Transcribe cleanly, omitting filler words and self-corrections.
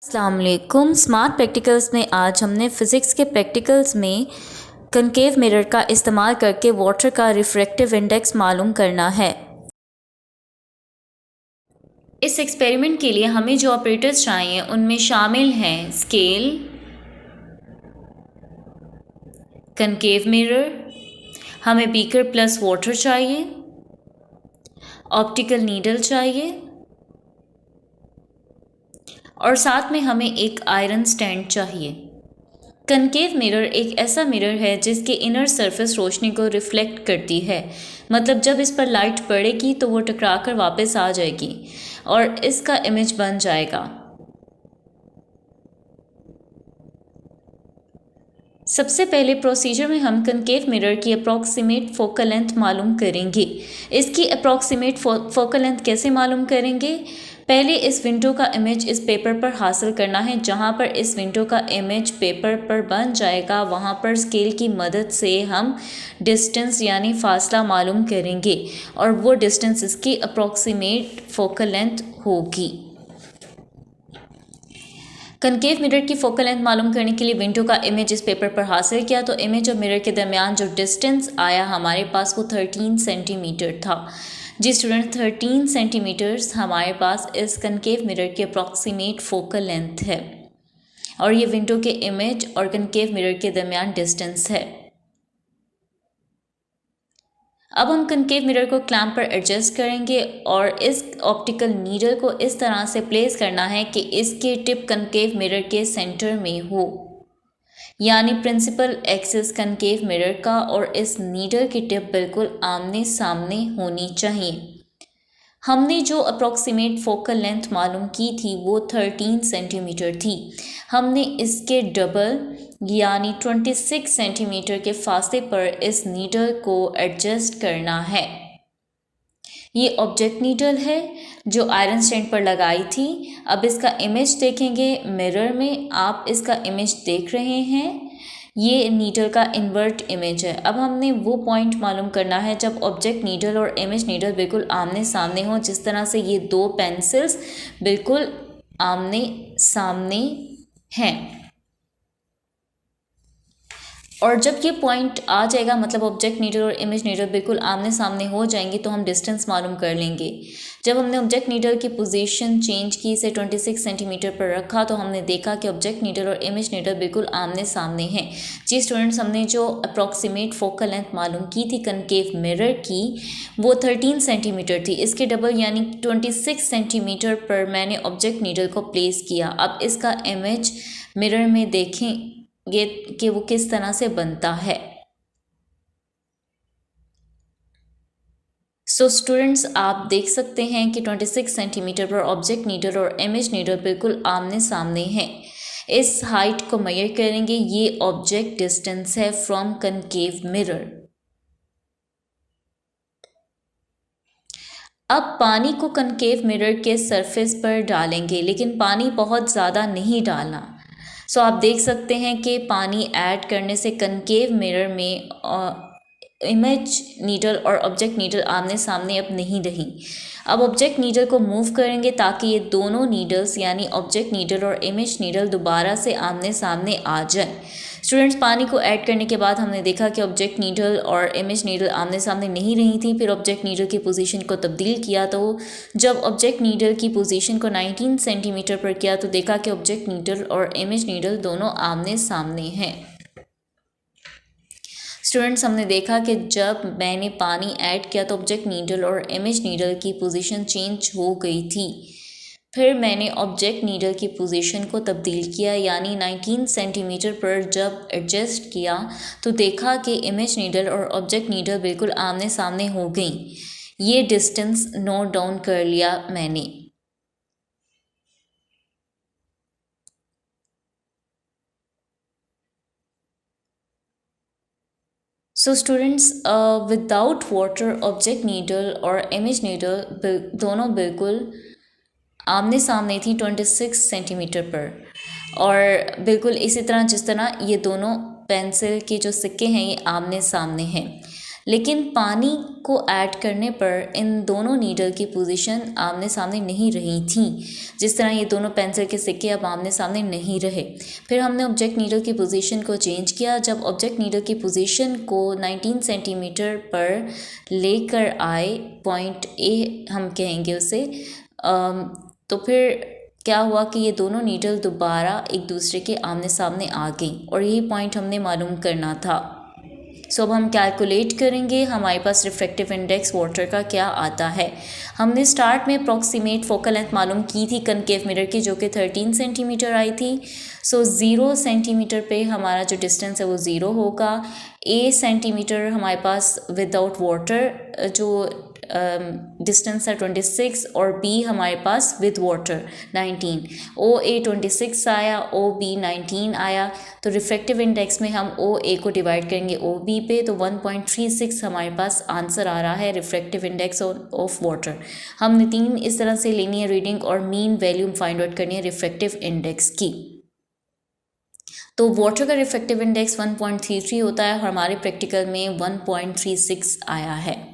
अस्सलाम वालेकुम। Smart practicals में आज हमने फ़िज़िक्स के प्रैक्टिकल्स में कनकेव मिरर का इस्तेमाल करके वाटर का रिफ्रैक्टिव इंडेक्स मालूम करना है। इस एक्सपेरिमेंट के लिए हमें जो ऑपरेटर्स चाहिए उनमें शामिल हैं स्केल, कनकेव मिरर, हमें बीकर प्लस वाटर चाहिए, ऑप्टिकल नीडल चाहिए और साथ में हमें एक आयरन स्टैंड चाहिए। कनकेव मिरर एक ऐसा मिरर है जिसके इनर सरफेस रोशनी को रिफ्लेक्ट करती है, मतलब जब इस पर लाइट पड़ेगी तो वो टकराकर वापस आ जाएगी और इसका इमेज बन जाएगा। सबसे पहले प्रोसीजर में हम कनकेव मिरर की अप्रॉक्सीमेट फोकल लेंथ मालूम करेंगे। इसकी अप्रॉक्सीमेट फोकल लेंथ कैसे मालूम करेंगे? पहले इस विंडो का इमेज इस पेपर पर हासिल करना है। जहाँ पर इस विंडो का इमेज पेपर पर बन जाएगा वहाँ पर स्केल की मदद से हम डिस्टेंस यानी फासला मालूम करेंगे और वो डिस्टेंस इसकी अप्रॉक्सीमेट फोकल लेंथ होगी। कनकेव मिरर की फोकल लेंथ मालूम करने के लिए विंडो का इमेज इस पेपर पर हासिल किया तो इमेज और मिरर के दरमियान जो डिस्टेंस आया हमारे पास वो 13 सेंटीमीटर था। जी स्टूडेंट, 13 सेंटीमीटर्स हमारे पास इस कनकेव मिरर की अप्रॉक्सीमेट फोकल लेंथ है और ये विंडो के इमेज और कनकेव मिरर के दरमियान डिस्टेंस है। अब हम कनकेव मिरर को क्लैंप पर एडजस्ट करेंगे और इस ऑप्टिकल नीडल को इस तरह से प्लेस करना है कि इसके टिप कनकेव मिरर के सेंटर में हो, यानी प्रिंसिपल एक्सिस कनकेव मिरर का और इस नीडल की टिप बिल्कुल आमने सामने होनी चाहिए। हमने जो अप्रॉक्सीमेट फोकल लेंथ मालूम की थी वो 13 सेंटीमीटर थी। हमने इसके डबल यानी 26 सेंटीमीटर के फासले पर इस नीडल को एडजस्ट करना है। ये ऑब्जेक्ट नीडल है जो आयरन स्टैंड पर लगाई थी। अब इसका इमेज देखेंगे मिरर में, आप इसका इमेज देख रहे हैं, ये नीडल का इन्वर्ट इमेज है। अब हमने वो पॉइंट मालूम करना है जब ऑब्जेक्ट नीडल और इमेज नीडल बिल्कुल आमने सामने हो, जिस तरह से ये दो पेंसिल्स बिल्कुल आमने सामने हैं। और जब ये पॉइंट आ जाएगा, मतलब ऑब्जेक्ट नीडल और इमेज नीडल बिल्कुल आमने सामने हो जाएंगे, तो हम डिस्टेंस मालूम कर लेंगे। जब हमने ऑब्जेक्ट नीडल की पोजीशन चेंज की, इसे 26 सेंटीमीटर पर रखा, तो हमने देखा कि ऑब्जेक्ट नीडल और इमेज नीडल बिल्कुल आमने सामने हैं। जी स्टूडेंट्स, हमने जो अप्रॉक्सीमेट फोकल लेंथ मालूम की थी कनकेव मिरर की वो 13 सेंटीमीटर थी। इसके डबल यानी 26 सेंटीमीटर पर मैंने ऑब्जेक्ट नीडल को प्लेस किया। अब इसका इमेज मिरर में देखें कि वो किस तरह से बनता है। सो स्टूडेंट्स, आप देख सकते हैं कि 26 सेंटीमीटर पर ऑब्जेक्ट नीडल और इमेज नीडल बिल्कुल आमने सामने हैं। इस हाइट को मेजर करेंगे, ये ऑब्जेक्ट डिस्टेंस है फ्रॉम कनकेव मिरर। अब पानी को कनकेव मिरर के सरफेस पर डालेंगे, लेकिन पानी बहुत ज़्यादा नहीं डालना। सो आप देख सकते हैं कि पानी ऐड करने से कनकेव मिरर में इमेज नीडल और ऑब्जेक्ट नीडल आमने सामने अब नहीं रही। अब ऑब्जेक्ट नीडल को मूव करेंगे ताकि ये दोनों नीडल्स यानी ऑब्जेक्ट नीडल और इमेज नीडल दोबारा से आमने सामने आ जाए। स्टूडेंट्स, पानी को ऐड करने के बाद हमने देखा कि ऑब्जेक्ट नीडल और इमेज नीडल आमने सामने नहीं रही थी। फिर ऑब्जेक्ट नीडल की पोजीशन को तब्दील किया, तो जब ऑब्जेक्ट नीडल की पोजीशन को 19 सेंटीमीटर पर किया तो देखा कि ऑब्जेक्ट नीडल और इमेज नीडल दोनों आमने सामने हैं। स्टूडेंट्स, हमने देखा कि जब मैंने पानी ऐड किया तो ऑब्जेक्ट नीडल और इमेज नीडल की पोजीशन चेंज हो गई थी। फिर मैंने ऑब्जेक्ट नीडल की पोजीशन को तब्दील किया, यानी 19 सेंटीमीटर पर जब एडजस्ट किया तो देखा कि इमेज नीडल और ऑब्जेक्ट नीडल बिल्कुल आमने सामने हो गई। ये डिस्टेंस नोट डाउन कर लिया मैंने। So students, without water object needle और इमेज नीडल दोनों बिल्कुल आमने सामने थी 26 सेंटीमीटर पर, और बिल्कुल इसी तरह जिस तरह ये दोनों पेंसिल के जो सिक्के हैं ये आमने सामने हैं। लेकिन पानी को ऐड करने पर इन दोनों नीडल की पोजीशन आमने सामने नहीं रही थी। जिस तरह ये दोनों पेंसिल के सिक्के अब आमने सामने नहीं रहे। फिर हमने ऑब्जेक्ट नीडल की पोजीशन को चेंज किया। जब ऑब्जेक्ट नीडल की पोजीशन को 19 सेंटीमीटर पर लेकर आए, पॉइंट ए हम कहेंगे उसे, तो फिर क्या हुआ कि ये दोनों नीडल दोबारा एक दूसरे के आमने सामने आ गई और यही पॉइंट हमने मालूम करना था। सो अब हम कैलकुलेट करेंगे हमारे पास रिफ्रैक्टिव इंडेक्स वाटर का क्या आता है। हमने स्टार्ट में अप्रॉक्सीमेट फोकल लेंथ मालूम की थी कनकेव मिरर की, जो कि 13 सेंटीमीटर आई थी। सो 0 सेंटीमीटर पे हमारा जो डिस्टेंस है वो 0 होगा। ए सेंटीमीटर हमारे पास विदाउट वाटर जो डिस्टेंस है 26 और बी हमारे पास विद वाटर 19। ओ ए 26 आया, ओ बी 19 आया। तो रिफ्रैक्टिव इंडेक्स में हम ओ ए को डिवाइड करेंगे ओ बी पे, तो 1.36 हमारे पास आंसर आ रहा है रिफ्रैक्टिव इंडेक्स ऑफ वाटर। हमने 3 इस तरह से लेनी है रीडिंग और मीन वैल्यू फाइंड आउट करनी है रिफ्रैक्टिव इंडेक्स की। तो वाटर का रिफ्रैक्टिव इंडेक्स 1.33 होता है और हमारे प्रैक्टिकल में 1.36 आया है।